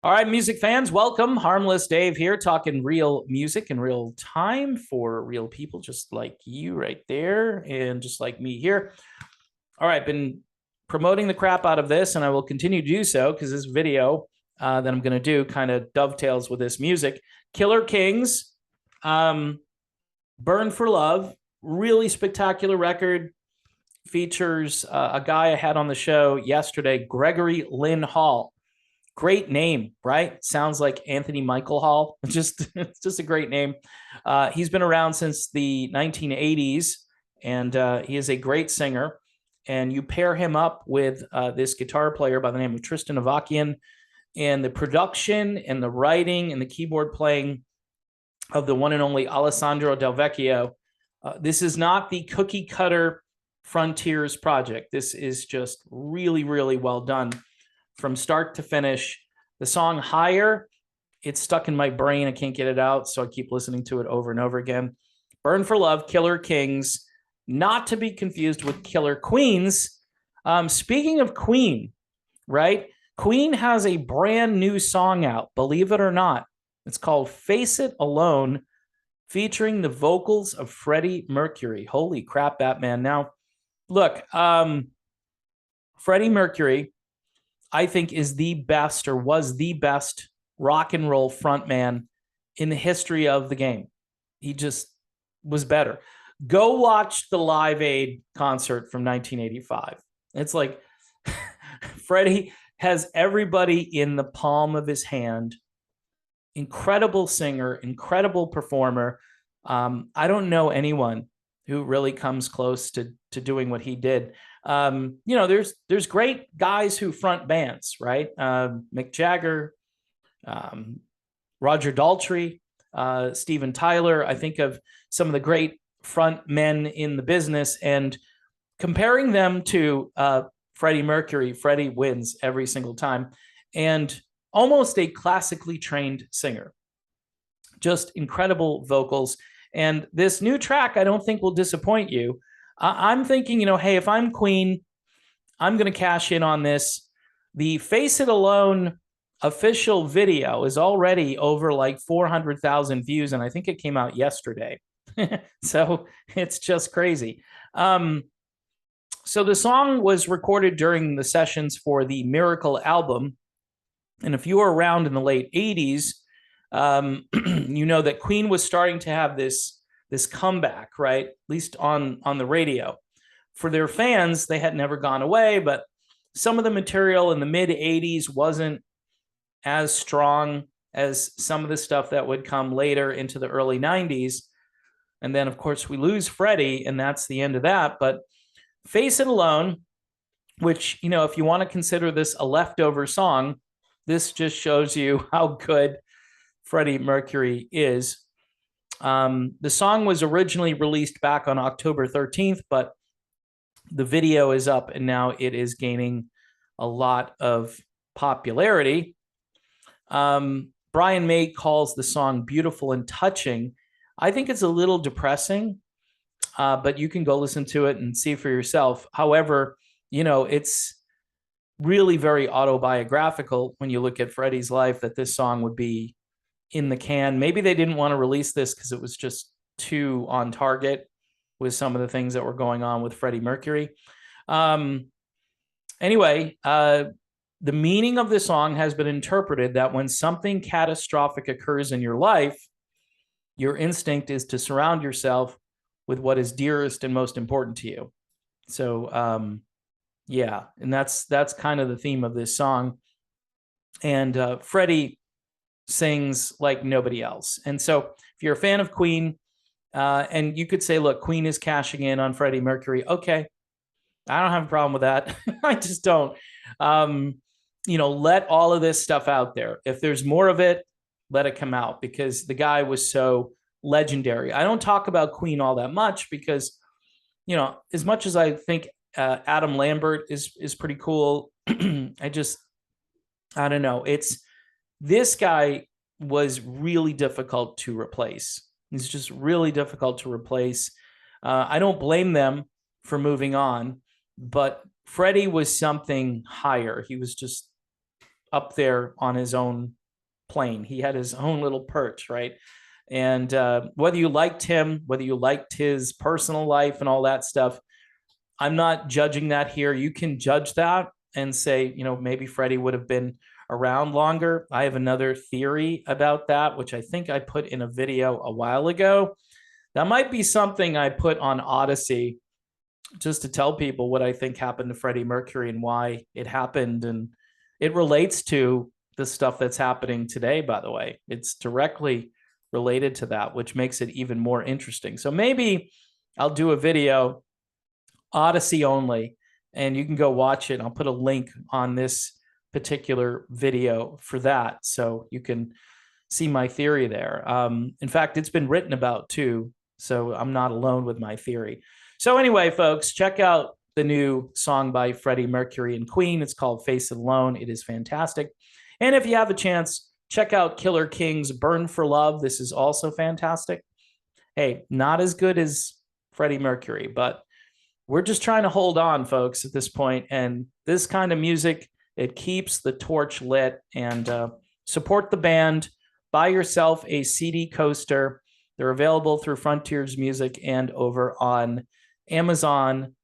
All right, music fans, welcome. Harmless Dave here, talking real music in real time for real people just like you right there and just like me here. All right, been promoting the crap out of this, and I will continue to do so because this video that I'm going to do kind of dovetails with this music. Killer Kings, um, Burn for Love, really spectacular record. Features a guy I had on the show yesterday, Gregory Lynn Hall. Great name, right? Sounds like Anthony Michael Hall. It's just a great name. He's been around since the 1980s, and he is a great singer. And you pair him up with this guitar player by the name of Tristan Avakian, and the production and the writing and the keyboard playing of the one and only Alessandro Del Vecchio. This is not the cookie cutter Frontiers project. This is just really, really well done from start to finish. The song Higher, it's stuck in my brain. I can't get it out, so I keep listening to it over and over again. Burn for Love, Killer Kings, not to be confused with Killer Queens. Speaking of Queen, right? Queen has a brand new song out, believe it or not. It's called Face It Alone, featuring the vocals of Freddie Mercury. Holy crap, Batman. Now, look, Freddie Mercury, I think, is the best or was the best rock and roll frontman in the history of the game. He just was better. Go watch the Live Aid concert from 1985. It's like Freddie has everybody in the palm of his hand. Incredible singer, incredible performer. I don't know anyone who really comes close to doing what he did. There's great guys who front bands, right? Mick Jagger, Roger Daltrey, Steven Tyler. I think of some of the great front men in the business, and comparing them to Freddie Mercury, Freddie wins every single time, and almost a classically trained singer. Just incredible vocals. And this new track, I don't think will disappoint you. I'm thinking, hey, if I'm Queen, I'm going to cash in on this. The Face It Alone official video is already over like 400,000 views, and I think it came out yesterday. So it's just crazy. So the song was recorded during the sessions for the Miracle album. And if you were around in the late 80s, you know that Queen was starting to have this comeback, right? At least on the radio. For their fans, they had never gone away, but some of the material in the mid 80s wasn't as strong as some of the stuff that would come later into the early 90s. And then, of course, we lose Freddie, and that's the end of that. But Face It Alone, which, if you want to consider this a leftover song, this just shows you how good Freddie Mercury is. The song was originally released back on October 13th, but the video is up and now it is gaining a lot of popularity. Brian May calls the song beautiful and touching. I think it's a little depressing, but you can go listen to it and see for yourself. However, it's really very autobiographical when you look at Freddie's life, that this song would be in the can. Maybe they didn't want to release this because it was just too on target with some of the things that were going on with Freddie Mercury. Anyway, the meaning of the song has been interpreted that when something catastrophic occurs in your life, your instinct is to surround yourself with what is dearest and most important to you. So, yeah, and that's kind of the theme of this song. And Freddie sings like nobody else. And so if you're a fan of Queen, and you could say, look, Queen is cashing in on Freddie Mercury. Okay, I don't have a problem with that. I just don't. Let all of this stuff out there. If there's more of it, let it come out, because the guy was so legendary. I don't talk about Queen all that much because, as much as I think Adam Lambert is pretty cool, I don't know. This guy was really difficult to replace. He's just really difficult to replace. I don't blame them for moving on, but Freddie was something higher. He was just up there on his own plane. He had his own little perch, right? And whether you liked him, whether you liked his personal life and all that stuff, I'm not judging that here. You can judge that and say, maybe Freddie would have been around longer. I have another theory about that, which I think I put in a video a while ago. That might be something I put on Odyssey just to tell people what I think happened to Freddie Mercury and why it happened. And it relates to the stuff that's happening today, by the way. It's directly related to that, which makes it even more interesting. So maybe I'll do a video, Odyssey only, and you can go watch it. I'll put a link on this particular video for that, so you can see my theory there. In fact, it's been written about too, so I'm not alone with my theory. So anyway, folks, check out the new song by Freddie Mercury and Queen. It's called Face It Alone. It is fantastic. And if you have a chance, check out Killer King's Burn for Love. This is also fantastic. Hey, not as good as Freddie Mercury, but we're just trying to hold on, folks, at this point. And this kind of music, it keeps the torch lit. And support the band. Buy yourself a CD coaster. They're available through Frontiers Music and over on Amazon.com.